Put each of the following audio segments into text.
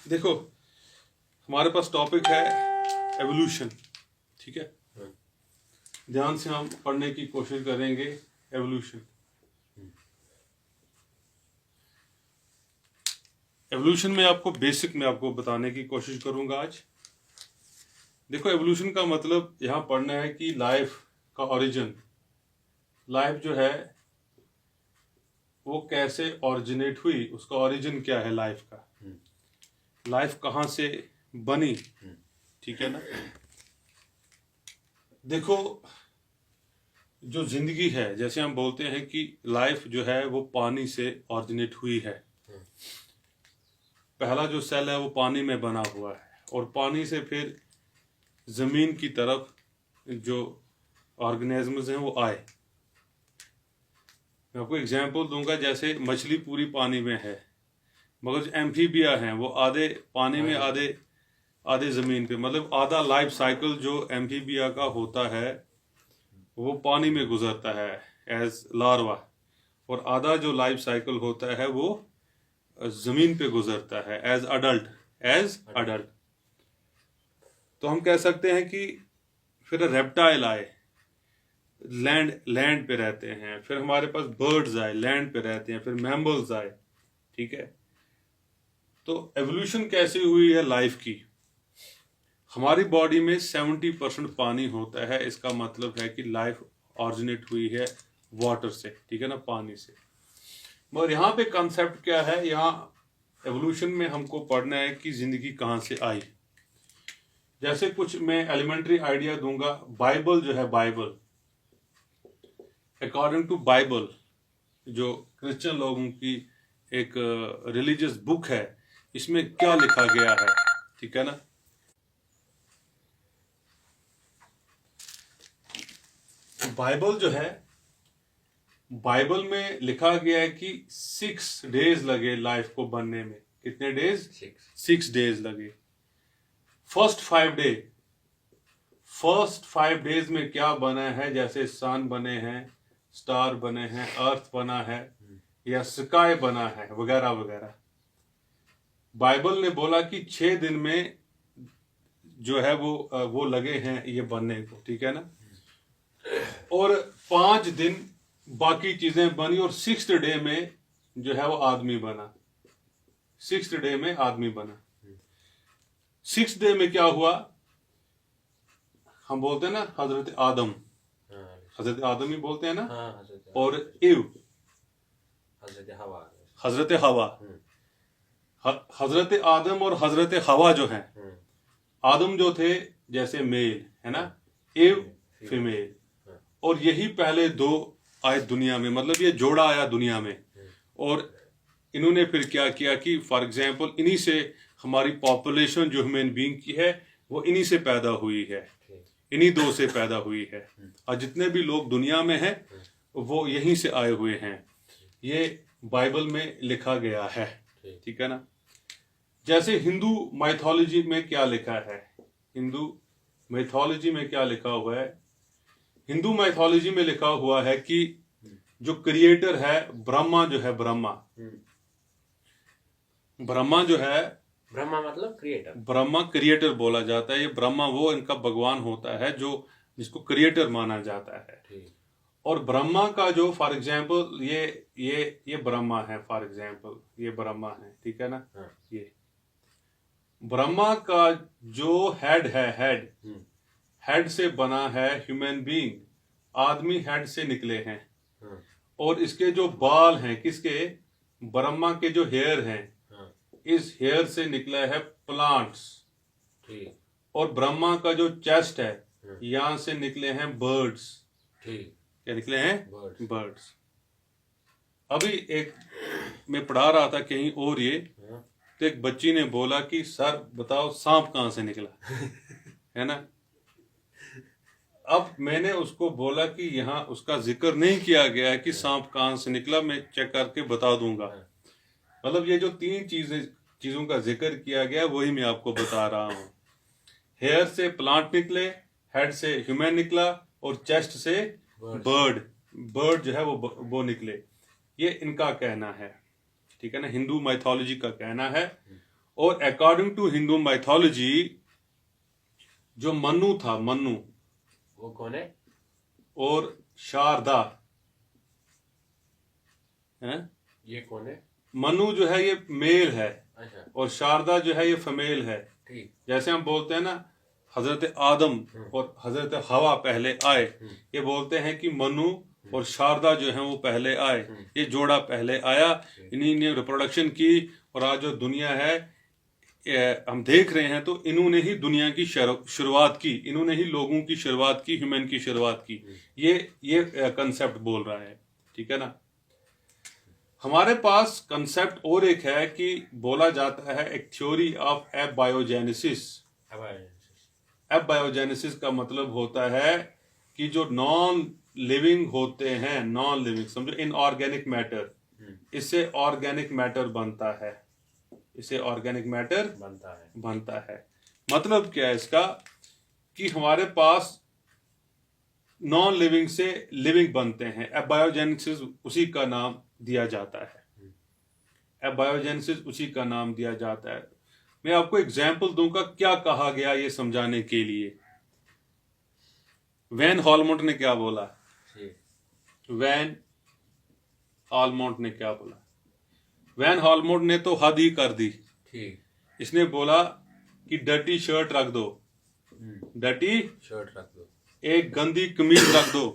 देखो, हमारे पास टॉपिक है एवोल्यूशन, ठीक है। ध्यान से हम पढ़ने की कोशिश करेंगे एवोल्यूशन। एवोल्यूशन में आपको बेसिक में आपको बताने की कोशिश करूंगा आज। देखो, एवोल्यूशन का मतलब यहाँ पढ़ना है कि लाइफ का ओरिजिन, लाइफ जो है वो कैसे ओरिजिनेट हुई, उसका ओरिजिन क्या है लाइफ का, लाइफ कहाँ से बनी, ठीक है ना। देखो, जो जिंदगी है, जैसे हम बोलते हैं कि लाइफ जो है वो पानी से ओरिजिनेट हुई है। पहला जो सेल है वो पानी में बना हुआ है और पानी से फिर जमीन की तरफ जो ऑर्गेनिजम्स हैं वो आए। मैं आपको एग्जांपल दूंगा, जैसे मछली पूरी पानी में है, मगर जो एम्फीबिया हैं वो आधे पानी में आधे जमीन पे, मतलब आधा लाइफ साइकिल जो एम्फीबिया का होता है वो पानी में गुजरता है एज लार्वा, और आधा जो लाइफ साइकिल होता है वो जमीन पे गुजरता है एज अडल्ट। तो हम कह सकते हैं कि फिर रेप्टाइल आए, लैंड पे रहते हैं, फिर हमारे पास बर्ड्स आए, लैंड पे रहते हैं, फिर मैमल्स आए, ठीक है। तो एवोल्यूशन कैसे हुई है लाइफ की? हमारी बॉडी में 70% पानी होता है, इसका मतलब है कि लाइफ ऑरिजिनेट हुई है वाटर से, ठीक है ना, पानी से। मगर यहाँ पे कंसेप्ट क्या है, यहाँ एवोल्यूशन में हमको पढ़ना है कि जिंदगी कहाँ से आई। जैसे कुछ मैं एलिमेंट्री आइडिया दूंगा। बाइबल जो है, बाइबल अकॉर्डिंग टू बाइबल, जो क्रिश्चियन लोगों की एक रिलीजियस बुक है, इसमें क्या लिखा गया है, ठीक है ना। बाइबल जो है, बाइबल में लिखा गया है कि 6 डेज लगे लाइफ को बनने में। कितने डेज? 6 डेज लगे। फर्स्ट 5 डेज में क्या बना है, जैसे सन बने हैं, स्टार बने हैं, अर्थ बना है, या स्काई बना है, वगैरह वगैरह। बाइबल ने बोला कि 6 दिन में जो है वो लगे हैं ये बनने को, ठीक है ना। और 5 दिन बाकी चीजें बनी, और 6th डे में जो है वो आदमी बना। 6th डे में आदमी बना। 6th डे में क्या हुआ, हम बोलते हैं ना हजरत आदम, हजरत आदम ही बोलते हैं ना, और इव हजरत हवा। हजरत आदम और हजरत हवा जो है, आदम जो थे जैसे मेल है ना, इव फीमेल, और यही पहले 2 आए दुनिया में, मतलब ये जोड़ा आया दुनिया में। और इन्होंने फिर क्या किया कि फॉर एग्जांपल इन्हीं से हमारी पॉपुलेशन जो ह्यूमन बीइंग की है वो इन्हीं से पैदा हुई है, इन्हीं 2 से पैदा हुई है, और जितने भी लोग दुनिया में हैं वो यहीं से आए हुए हैं। ये बाइबल में लिखा गया है, ठीक है ना। जैसे हिंदू माइथोलॉजी में क्या लिखा है, हिंदू माइथोलॉजी में क्या लिखा हुआ है, हिंदू माइथोलॉजी में लिखा हुआ है कि जो क्रिएटर है ब्रह्मा जो है, ब्रह्मा जो है, ब्रह्मा मतलब क्रिएटर, ब्रह्मा क्रिएटर बोला जाता है। ये ब्रह्मा वो इनका भगवान होता है जो जिसको क्रिएटर माना जाता है। और ब्रह्मा का जो फॉर एग्जांपल ये ब्रह्मा है, फॉर एग्जांपल ये ब्रह्मा है, ठीक है ना। ये ब्रह्मा का जो हेड है, हेड से बना है ह्यूमन बीइंग, आदमी हेड से निकले हैं। और इसके जो बाल हैं, किसके? ब्रह्मा के जो हेयर हैं, इस हेयर से निकला है प्लांट्स। और ब्रह्मा का जो चेस्ट है, यहां से निकले हैं बर्ड्स। क्या निकले हैं? बर्ड्स। अभी एक मैं पढ़ा रहा था कहीं और ये, तो एक बच्ची ने बोला कि सर बताओ सांप कहां से निकला है ना। अब मैंने उसको बोला कि यहाँ उसका जिक्र नहीं किया गया है कि सांप कहां से निकला, मैं चेक करके बता दूंगा। मतलब ये जो 3 चीजों का जिक्र किया गया वही मैं आपको बता रहा हूँ। हेयर से प्लांट निकले, हेड से ह्यूमन निकला, और चेस्ट से बर्ड जो है वो निकले। ये इनका कहना है, ठीक है ना, हिंदू माइथोलॉजी का कहना है। और अकॉर्डिंग टू हिंदू माइथोलॉजी जो मनु था, मनु वो कौन है? और शारदा है, ये कौन है? मनु जो है ये मेल है अच्छा, और शारदा जो है ये फीमेल है। ठीक। जैसे हम बोलते हैं ना हजरत आदम और हजरत हवा पहले आए, ये बोलते हैं कि मनु और शारदा जो है वो पहले आए, ये जोड़ा पहले आया, इन्हीं ने रिप्रोडक्शन की और आज जो दुनिया है हम देख रहे हैं तो इन्होंने ही दुनिया की शुरुआत की, इन्होंने ही लोगों की शुरुआत की, ह्यूमन की शुरुआत की। ये कंसेप्ट बोल रहा है, ठीक है ना। हमारे पास कंसेप्ट और एक है कि बोला जाता है एक थ्योरी ऑफ एबायोजेनेसिस। एबायोजेनेसिस का मतलब होता है कि जो नॉन लिविंग होते हैं, नॉन लिविंग समझो इनऑर्गेनिक मैटर, इससे ऑर्गेनिक मैटर बनता है, इससे ऑर्गेनिक मैटर बनता है। मतलब क्या है इसका कि हमारे पास नॉन लिविंग से लिविंग बनते हैं, एबायोजेनेसिस उसी का नाम दिया जाता है, एबायोजेनेसिस उसी का नाम दिया जाता है। मैं आपको एग्जाम्पल दूंगा क्या कहा गया ये समझाने के लिए। वैन हॉलमोंट ने क्या बोला? वैन हॉलमोंट ने क्या बोला? वैन हॉलमोंट ने तो हद ही कर दी। ठीक। इसने बोला कि डर्टी शर्ट रख दो, डर्टी शर्ट रख दो, एक गंदी कमीज रख दो,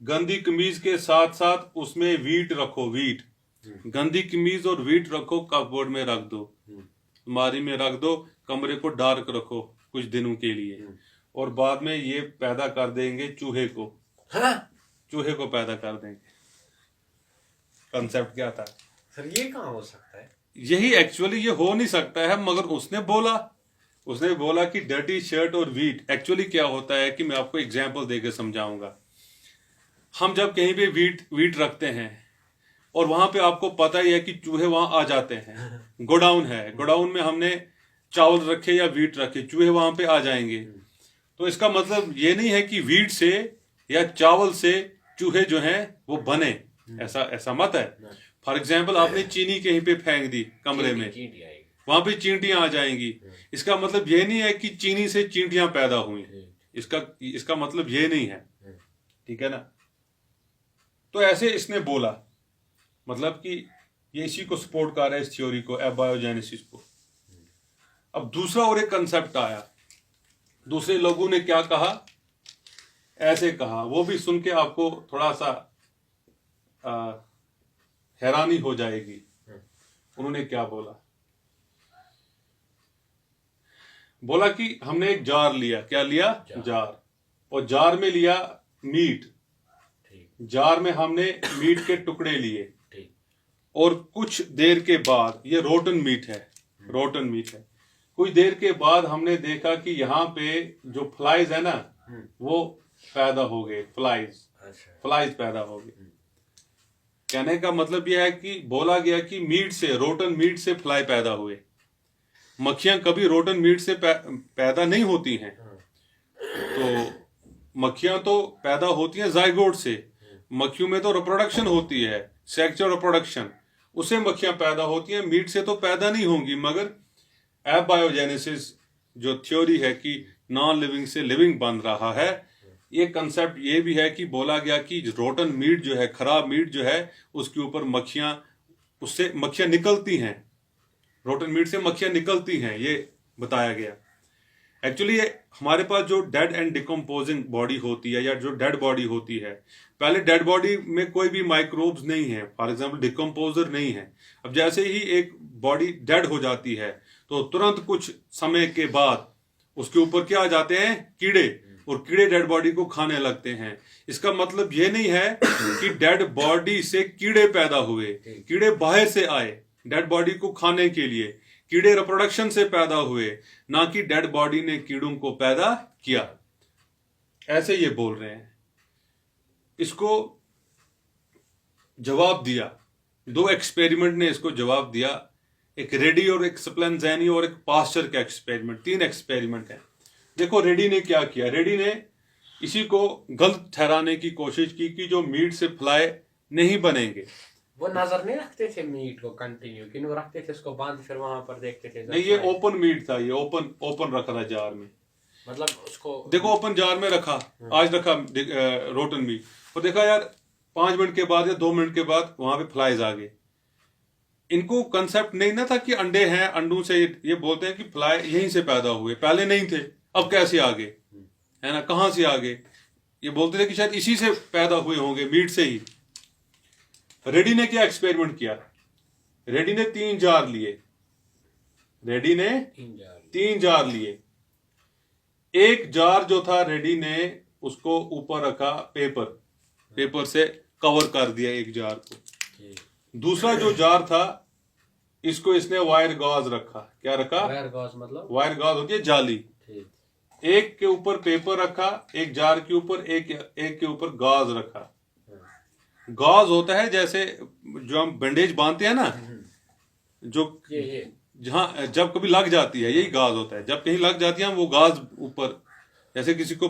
गंदी कमीज के साथ साथ उसमें वीट रखो, वीट, गंदी कमीज और वीट रखो, कपबोर्ड में रख दो, अलमारी में रख दो, कमरे को डार्क रखो कुछ दिनों के लिए, और बाद में ये पैदा कर देंगे चूहे को। हाँ? चूहे को पैदा कर देंगे। कंसेप्ट क्या था सर? ये कहाँ हो सकता है? यही एक्चुअली ये हो नहीं सकता है, मगर उसने बोला कि डर्टी शर्ट और वीट। एक्चुअली क्या होता है कि मैं आपको एग्जांपल देकर समझाऊंगा। हम जब कहीं पे वीट रखते हैं और वहां पे आपको पता ही है कि चूहे वहां आ जाते हैं, गोडाउन है, गोडाउन में हमने चावल रखे या वीट रखे, चूहे वहां पे आ जाएंगे। तो इसका मतलब ये नहीं है कि वीट से या चावल से चूहे जो हैं वो बने, ऐसा मत है। फॉर एग्जाम्पल आपने चीनी कहीं पे फेंक दी कमरे में, वहां पे चींटियां आ जाएंगी। इसका मतलब ये नहीं है कि चीनी से चींटियां पैदा हुई, इसका मतलब ये नहीं है, ठीक है ना। तो ऐसे इसने बोला, मतलब कि ये इसी को सपोर्ट कर रहा है, इस थ्योरी को, एबायोजेनेसिस को। अब दूसरा और एक कंसेप्ट आया, दूसरे लोगों ने क्या कहा, ऐसे कहा, वो भी सुन के आपको थोड़ा सा हैरानी हो जाएगी। उन्होंने क्या बोला? बोला कि हमने एक जार लिया। क्या लिया? जार। और जार में लिया मीट, जार में हमने मीट के टुकड़े लिए, और कुछ देर के बाद, ये रोटन मीट है, रोटन मीट है, कुछ देर के बाद हमने देखा कि यहाँ पे जो फ्लाइज है ना वो पैदा हो गए, फ्लाइज पैदा हो गए। कहने का मतलब यह है कि बोला गया कि मीट से, रोटन मीट से फ्लाई पैदा हुए। मक्खियां कभी रोटन मीट से पैदा नहीं होती हैं। तो मक्खियां तो पैदा होती हैं जाइगोट से, मक्खियों में तो रिप्रोडक्शन होती है, सेक्सुअल रिप्रोडक्शन, उससे मक्खियां पैदा होती हैं, मीट से तो पैदा नहीं होंगी। मगर एबायोजेनेसिस जो थ्योरी है कि नॉन लिविंग से लिविंग बन रहा है, ये कंसेप्ट ये भी है कि बोला गया कि रोटन मीट जो है, खराब मीट जो है, उसके ऊपर मक्खियां, उससे मक्खियां निकलती हैं, रोटन मीट से मक्खियां निकलती हैं, ये बताया गया। एक्चुअली ये हमारे पास जो डेड एंड डिकम्पोजिंग बॉडी होती है, या जो डेड बॉडी होती है, पहले डेड बॉडी में कोई भी माइक्रोब्स नहीं है, फॉर एग्जांपल डिकम्पोजर नहीं है। अब जैसे ही एक बॉडी डेड हो जाती है तो तुरंत कुछ समय के बाद उसके ऊपर क्या आ जाते हैं? कीड़े, और कीड़े डेड बॉडी को खाने लगते हैं। इसका मतलब ये नहीं है कि डेड बॉडी से कीड़े पैदा हुए, कीड़े बाहर से आए डेड बॉडी को खाने के लिए, कीड़े रिप्रोडक्शन से पैदा हुए, ना कि डेड बॉडी ने कीड़ों को पैदा किया। ऐसे ये बोल रहे हैं। इसको जवाब दिया, दो एक्सपेरिमेंट ने इसको जवाब दिया, एक रेडी और एक स्प्लेंजेनी और एक पास्चर का एक्सपेरिमेंट, 3 एक्सपेरिमेंट है। देखो रेडी ने क्या किया, रेडी ने इसी को गलत ठहराने की कोशिश की कि जो मीट से फ्लाई नहीं बनेंगे, वो नजर नहीं रखते थे मीट को कंटिन्यू, कि वो रखते थे उसको बंद, फिर वहां पर देखते थे? नहीं, ये ओपन मीट था, ये ओपन रखा था जार में। मतलब उसको देखो ओपन जार में रखा, आज रखा रोटन मीट, और देखा यार 5 मिनट के बाद या 2 मिनट के बाद वहां पे फ्लाइज आ गए। इनको कंसेप्ट नहीं ना था कि अंडे हैं, अंडों से ये बोलते हैं कि फ्लाई यहीं से पैदा हुए, पहले नहीं थे, अब कैसे आ गए, है ना, कहां से आ गए। ये बोलते थे कि शायद इसी से पैदा हुए होंगे, मीट से ही। रेडी ने क्या एक्सपेरिमेंट किया? रेडी ने 3 जार लिए, रेडी ने 3 जार लिए। एक जार जो था रेडी ने उसको ऊपर रखा, पेपर से कवर कर दिया एक जार को। दूसरा जो जार था इसको इसने वायर गॉज रखा। क्या रखा? वायर गॉज मतलब? वायर गॉज होती है जाली। एक के ऊपर पेपर रखा, एक जार के ऊपर, एक के ऊपर गॉज रखा। गॉज होता है जैसे जो हम बैंडेज बांधते हैं ना, जो जहां जब कभी लग जाती है, यही गाज होता है। जब कहीं लग जाती है हम वो गाज ऊपर, जैसे किसी को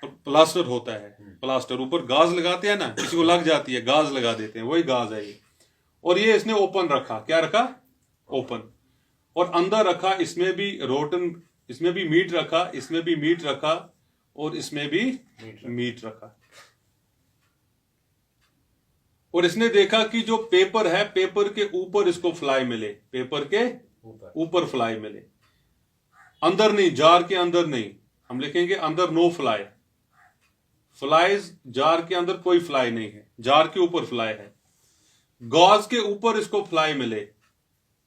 प्लास्टर होता है, प्लास्टर ऊपर गाज लगाते हैं ना, किसी को लग जाती है गाज लगा देते हैं, वही गाज है ये। और ये इसने ओपन रखा। क्या रखा? ओपन। और अंदर रखा, इसमें भी रोटन, इसमें भी मीट रखा, इसमें भी मीट रखा, और इसमें भी मीट रखा। और इसने देखा कि जो पेपर है, पेपर के ऊपर इसको फ्लाई मिले, पेपर के ऊपर फ्लाई मिले, अंदर नहीं, जार के अंदर नहीं। हम लिखेंगे अंदर नो फ्लाई, फ्लाइज जार के अंदर कोई फ्लाई नहीं है, जार के ऊपर फ्लाई है। गॉज के ऊपर इसको फ्लाई मिले,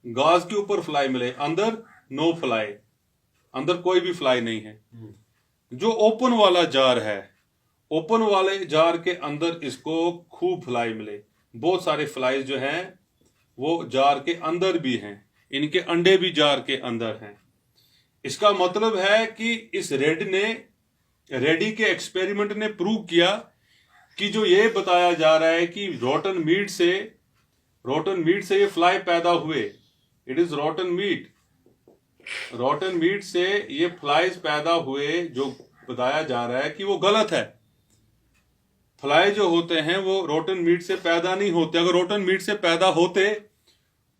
गॉज के ऊपर फ्लाई मिले, अंदर नो फ्लाई, अंदर कोई भी फ्लाई नहीं है। जो ओपन वाला जार है, ओपन वाले जार के अंदर इसको खूब फ्लाई मिले, बहुत सारे फ्लाइज जो हैं वो जार के अंदर भी हैं, इनके अंडे भी जार के अंदर हैं। इसका मतलब है कि इस रेडी के एक्सपेरिमेंट ने प्रूव किया कि जो ये बताया जा रहा है कि रोटन मीट से ये फ्लाई पैदा हुए, it is rotten meat, rotten meat से ये फ्लाइज पैदा हुए, जो बताया जा रहा है कि वो गलत है। फ्लाई जो होते हैं वो रोटन मीट से पैदा नहीं होते। अगर रोटन मीट से पैदा होते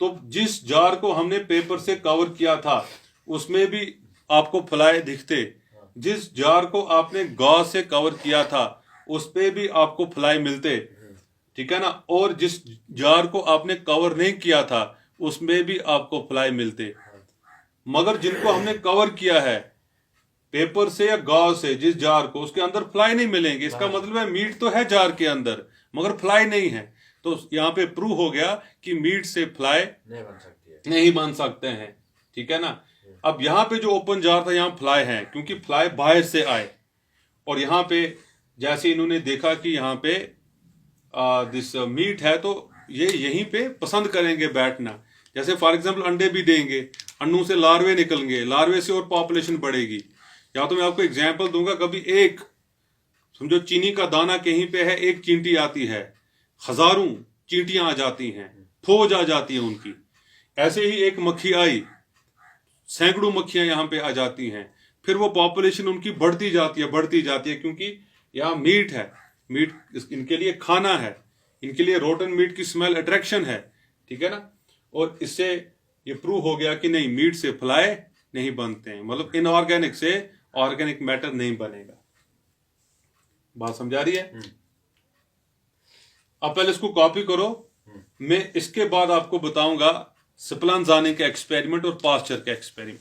तो जिस जार को हमने पेपर से कवर किया था उसमें भी आपको फ्लाई दिखते, जिस जार को आपने गॉज से कवर किया था उस पे भी आपको फ्लाई मिलते, ठीक है ना। और जिस जार को आपने कवर नहीं किया था उसमें भी आपको फ्लाई मिलते। मगर जिनको हमने कवर किया है पेपर से या गॉज से, जिस जार को, उसके अंदर फ्लाई नहीं मिलेंगे। इसका मतलब है मीट तो है जार के अंदर मगर फ्लाई नहीं है। तो यहाँ पे प्रूव हो गया कि मीट से फ्लाई नहीं बन सकते हैं, ठीक है ना। अब यहाँ पे जो ओपन जार था यहाँ फ्लाई है, क्योंकि फ्लाई बाहर से आए। और यहाँ पे जैसे इन्होंने देखा कि यहाँ पे दिस मीट है तो ये यहीं पे पसंद करेंगे बैठना। जैसे फॉर एग्जाम्पल अंडे भी देंगे, अंडों से लार्वे निकलेंगे, लार्वे से और पॉपुलेशन बढ़ेगी। या तो मैं आपको एग्जाम्पल दूंगा, कभी एक समझो चीनी का दाना कहीं पे है, एक चींटी आती है, हजारों चींटियां आ जाती हैं, फौज आ जाती है उनकी। ऐसे ही एक मक्खी आई, सैकड़ों मक्खियां यहाँ पे आ जाती हैं, फिर वो पॉपुलेशन उनकी बढ़ती जाती है, क्योंकि यहाँ मीट है, मीट इनके लिए खाना है, इनके लिए रोटन मीट की स्मेल अट्रैक्शन है, ठीक है ना। और इससे ये प्रूव हो गया कि नहीं, मीट से फ्लाई नहीं बनते हैं, मतलब इनऑर्गेनिक से ऑर्गेनिक मैटर नहीं बनेगा। बात समझा रही है? अब पहले इसको कॉपी करो, मैं इसके बाद आपको बताऊंगा स्पलांजानी का एक्सपेरिमेंट और पास्चर का एक्सपेरिमेंट।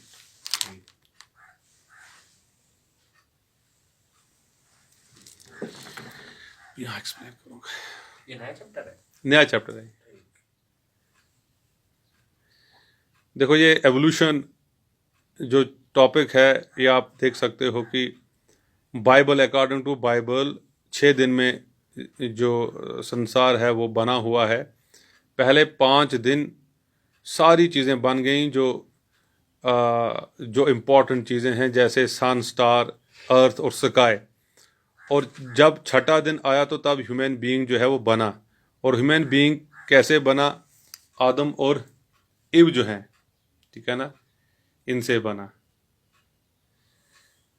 यहां एक्सप्लेन करूंगा। ये नया चैप्टर है? नया चैप्टर है। देखो ये एवोल्यूशन जो टॉपिक है, ये आप देख सकते हो कि बाइबल, अकॉर्डिंग टू बाइबल 6 दिन में जो संसार है वो बना हुआ है। पहले 5 दिन सारी चीज़ें बन गईं जो इम्पोर्टेंट चीज़ें हैं, जैसे सन, स्टार, अर्थ और स्काई। और जब छठा दिन आया तो तब ह्यूमन बीइंग जो है वो बना। और ह्यूमन बीइंग कैसे बना? आदम और इव जो हैं, ठीक है ना, इनसे बना।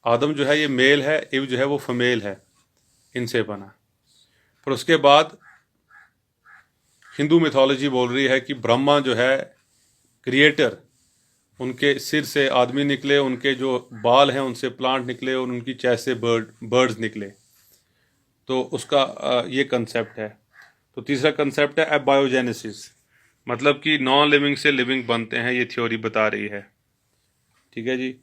आदम जो है ये मेल है, इव जो है वो फीमेल है, इनसे बना। फिर उसके बाद हिंदू मिथोलॉजी बोल रही है कि ब्रह्मा जो है क्रिएटर, उनके सिर से आदमी निकले, उनके जो बाल हैं उनसे प्लांट निकले और उनकी चेस्ट से बर्ड्स निकले। तो उसका ये कंसेप्ट है। तो तीसरा कंसेप्ट है एबायोजेनेसिस, मतलब कि नॉन लिविंग से लिविंग बनते हैं, ये थ्योरी बता रही है। ठीक है जी।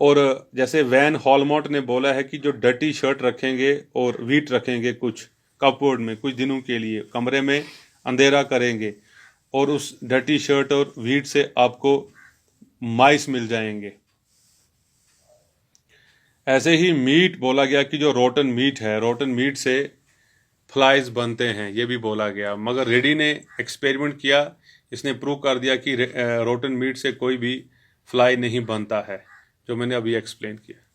और जैसे वैन हॉलमॉट ने बोला है कि जो डर्टी शर्ट रखेंगे और वीट रखेंगे कुछ कपबोर्ड में कुछ दिनों के लिए, कमरे में अंधेरा करेंगे और उस डर्टी शर्ट और वीट से आपको माइस मिल जाएंगे। ऐसे ही मीट बोला गया कि जो रोटन मीट है, रोटन मीट से फ्लाइज बनते हैं, ये भी बोला गया। मगर रेडी ने एक्सपेरिमेंट किया, इसने प्रूव कर दिया कि रोटन मीट से कोई भी फ्लाई नहीं बनता है, जो मैंने अभी एक्सप्लेन किया।